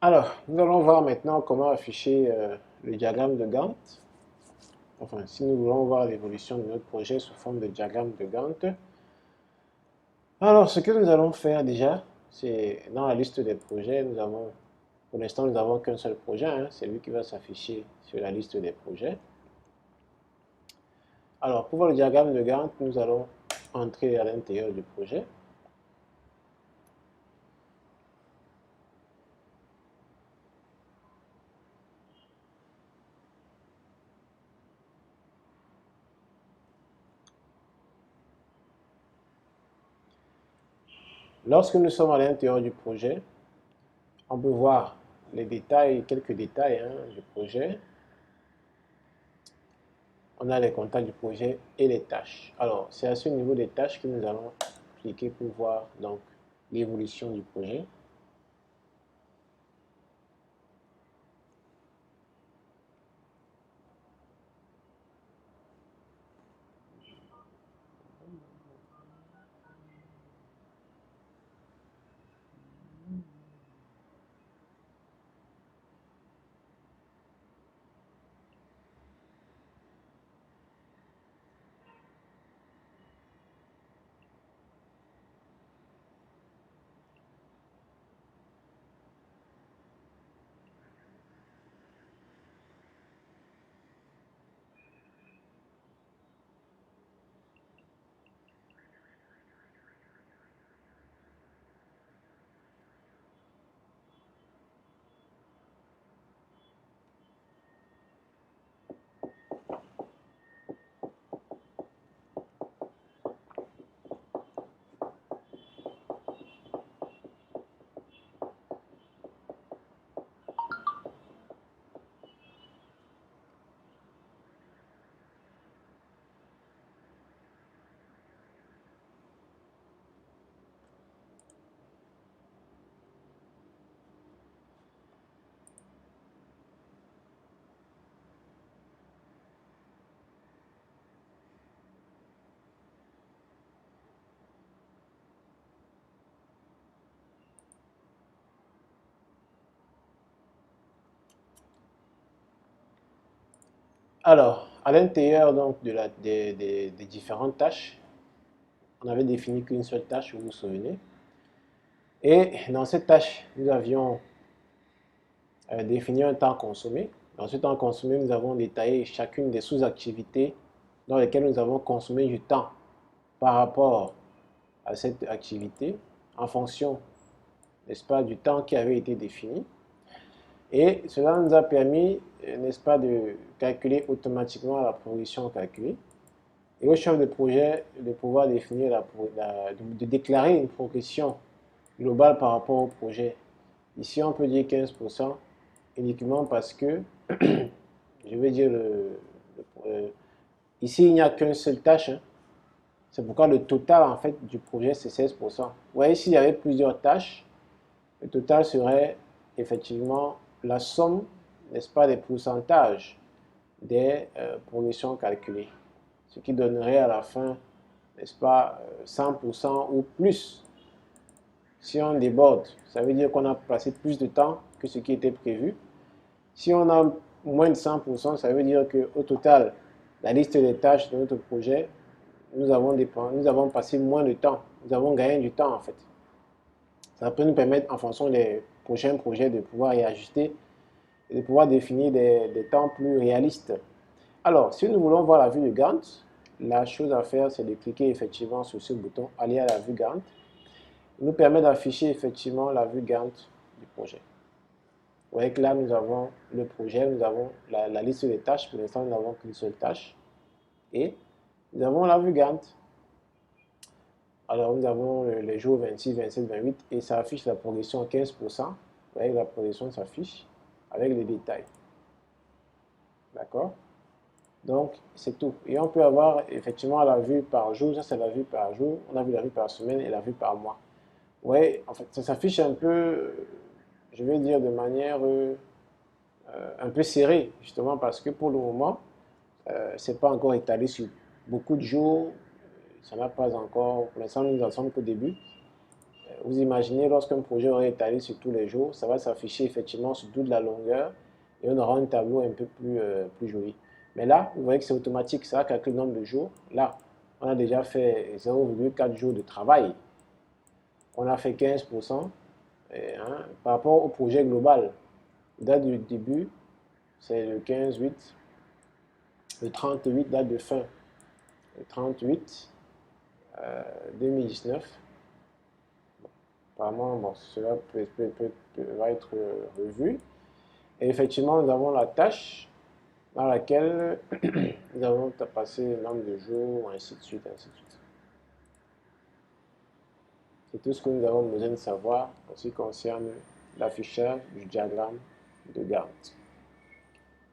Alors, nous allons voir maintenant comment afficher le diagramme de Gantt. Enfin, si nous voulons voir l'évolution de notre projet sous forme de diagramme de Gantt. Alors, ce que nous allons faire déjà, c'est dans la liste des projets, pour l'instant, nous n'avons qu'un seul projet, hein, c'est lui qui va s'afficher sur la liste des projets. Alors, pour voir le diagramme de Gantt, nous allons entrer à l'intérieur du projet. Lorsque nous sommes à l'intérieur du projet, on peut voir les détails, quelques détails du projet. On a les contacts du projet et les tâches. Alors, c'est à ce niveau des tâches que nous allons cliquer pour voir donc l'évolution du projet. Alors, à l'intérieur donc des différentes tâches, on avait défini qu'une seule tâche, vous vous souvenez. Et dans cette tâche, nous avions défini un temps consommé. Dans ce temps consommé, nous avons détaillé chacune des sous-activités dans lesquelles nous avons consommé du temps par rapport à cette activité en fonction, n'est-ce pas, du temps qui avait été défini. Et cela nous a permis, n'est-ce pas, de calculer automatiquement la progression calculée. Et au chef de projet de pouvoir définir de déclarer une progression globale par rapport au projet. Ici, on peut dire 15% uniquement parce que, je vais dire, ici, il n'y a qu'une seule tâche, hein. C'est pourquoi le total en fait du projet c'est 16%. Vous voyez, s'il y avait plusieurs tâches, le total serait effectivement la somme, n'est-ce pas, des pourcentages des progressions calculées. Ce qui donnerait à la fin, n'est-ce pas, 100% ou plus. Si on déborde, ça veut dire qu'on a passé plus de temps que ce qui était prévu. Si on a moins de 100%, ça veut dire qu'au total, la liste des tâches de notre projet, nous avons passé moins de temps. Nous avons gagné du temps en fait. Ça peut nous permettre, en fonction des prochains projets, de pouvoir réajuster et de pouvoir définir des temps plus réalistes. Alors, si nous voulons voir la vue de Gantt, la chose à faire, c'est de cliquer effectivement sur ce bouton Aller à la vue Gantt. Il nous permet d'afficher effectivement la vue Gantt du projet. Vous voyez que là, nous avons le projet, nous avons la liste des tâches. Pour l'instant, nous n'avons qu'une seule tâche. Et nous avons la vue Gantt. Alors, nous avons les jours 26, 27, 28 et ça affiche la progression à 15%. Vous voyez, la progression s'affiche avec les détails. D'accord? Donc, c'est tout. Et on peut avoir effectivement la vue par jour. Ça, c'est la vue par jour. On a vu la vue par semaine et la vue par mois. Oui, en fait, ça s'affiche un peu, je vais dire, de manière un peu serrée, justement, parce que pour le moment, c'est pas encore étalé sur beaucoup de jours. Ça n'a pas encore, pour l'instant, nous n'en sommes qu'au début. Vous imaginez, lorsqu'un projet aurait étalé sur tous les jours, ça va s'afficher effectivement sur toute la longueur et on aura un tableau un peu plus joli. Mais là, vous voyez que c'est automatique, ça va calculer le nombre de jours. Là, on a déjà fait 0,4 jours de travail. On a fait 15%. Par rapport au projet global, date du début, c'est le 15-8. Le 38, date de fin, le 38 2019. Apparemment, bon, cela va être revu. Et effectivement, nous avons la tâche dans laquelle nous avons passé le nombre de jours, ainsi de suite, ainsi de suite. C'est tout ce que nous avons besoin de savoir en ce qui concerne l'affichage du diagramme de Gantt.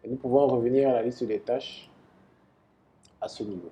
Et nous pouvons revenir à la liste des tâches à ce niveau.